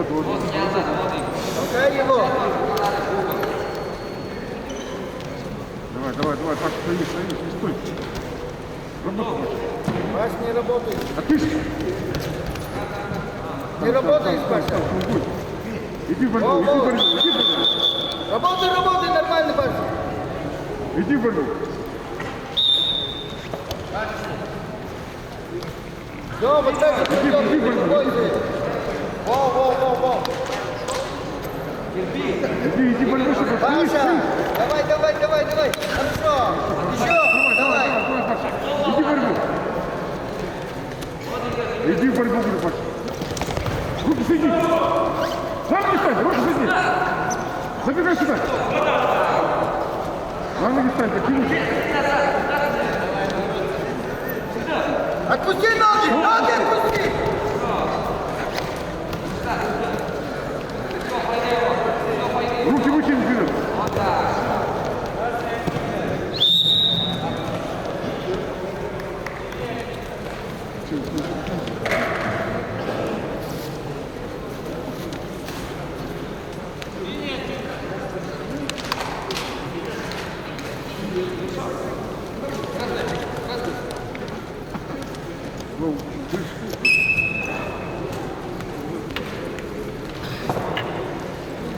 Толкай его. Давай, Паша, стоишь, не стой. Работай, Паш, не работай. А ты ж... Не работаешь, Паша. Иди в борьбу, иди в борьбу. Работай, нормально, Паша. Иди в борьбу. Все, вот так вот придем, не бойся. Во. Иди в борьбу, чтобы... Паша, давай. Хорошо. Еще, давай. Паша. Иди в борьбу. Иди в борьбу, Паша. Руки сиди. Сам не стань, руки сиди. Забегай сюда. На ноги стань, подтянись. Отпусти ноги, отпусти. Руки вытяни вперед.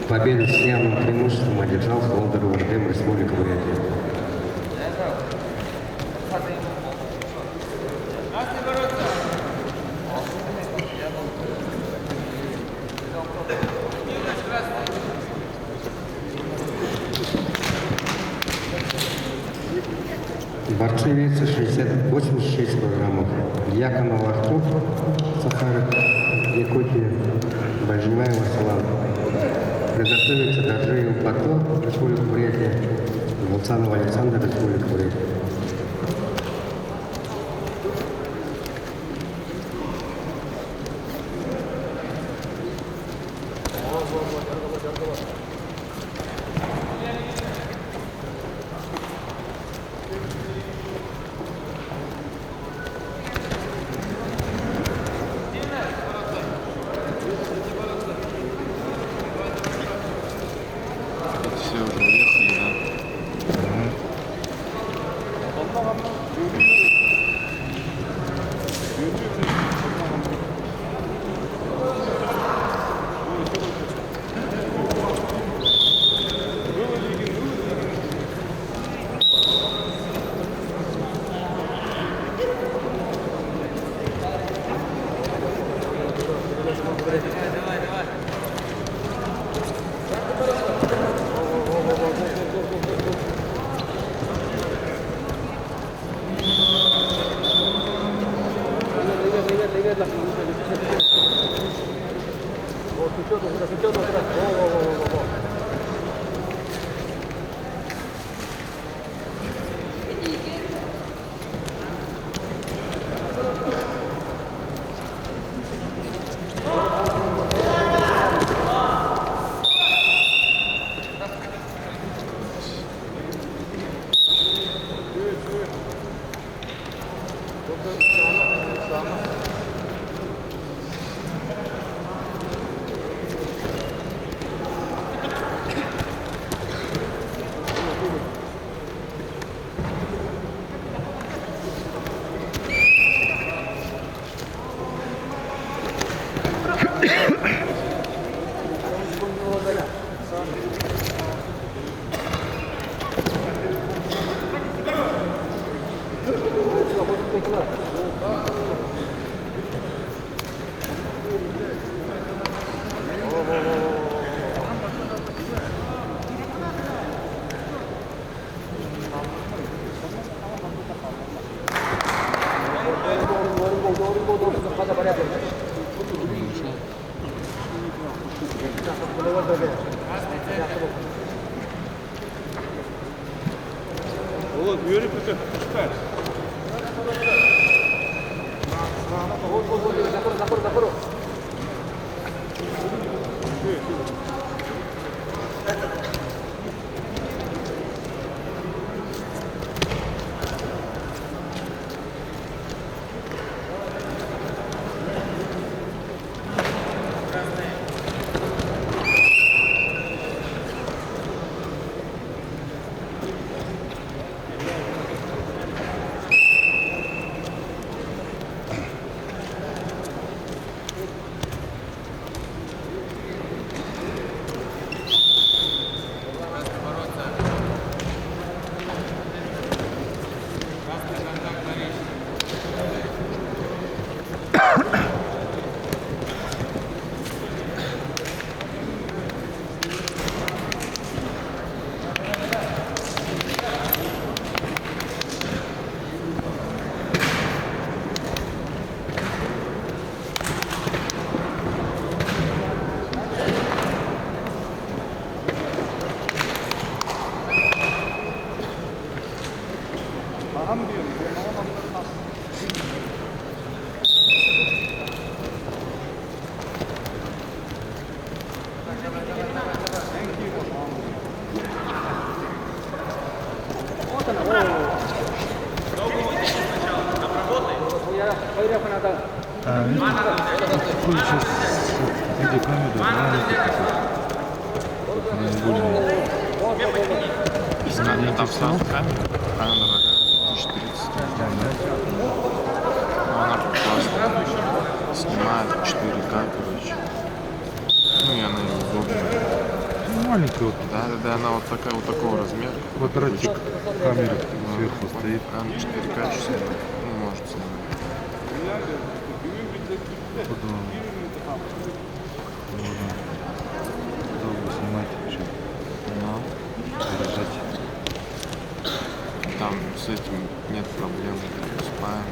Победу с явным преимуществом одержал Холдер УРДМ Республика Бурятия. Борцы веса 86 килограммов. Яконов Артур, Сахаров, Якутия, Бажневаева Салам. Приготовиться Доржеев Бато, Республика Бурятия, Волцанов Александр, Республика Бурятия. Все, уже уехали, да? Володь, Юрий, пускай. Запор. Какой сейчас видеокамера, да? Не будем. Там сразу камера. Она дорогая, 1030. Но она классная. Снимает 4К, короче. Ну и она удобная. Маленькая вот. Да, она вот такая, вот такого размера. Квадратик камеры сверху стоит. Она 4К снимает. Ну, может снимать. Потом можно долго снимать, еще Но заряжать. там с этим нет проблем. Спаем.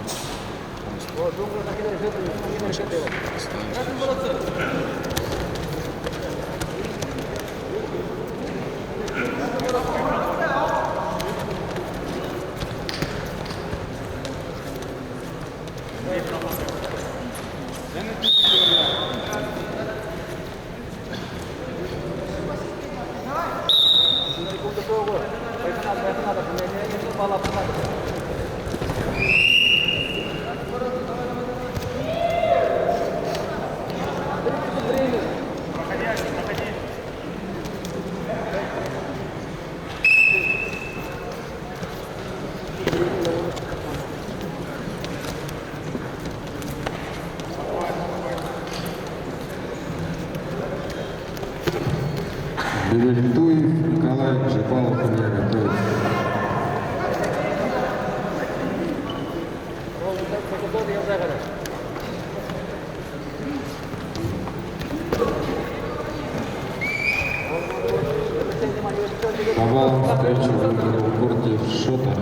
Бевельтуев Николай Джипалов у меня готовится. По баллам встречи выиграл Гордиев Шота.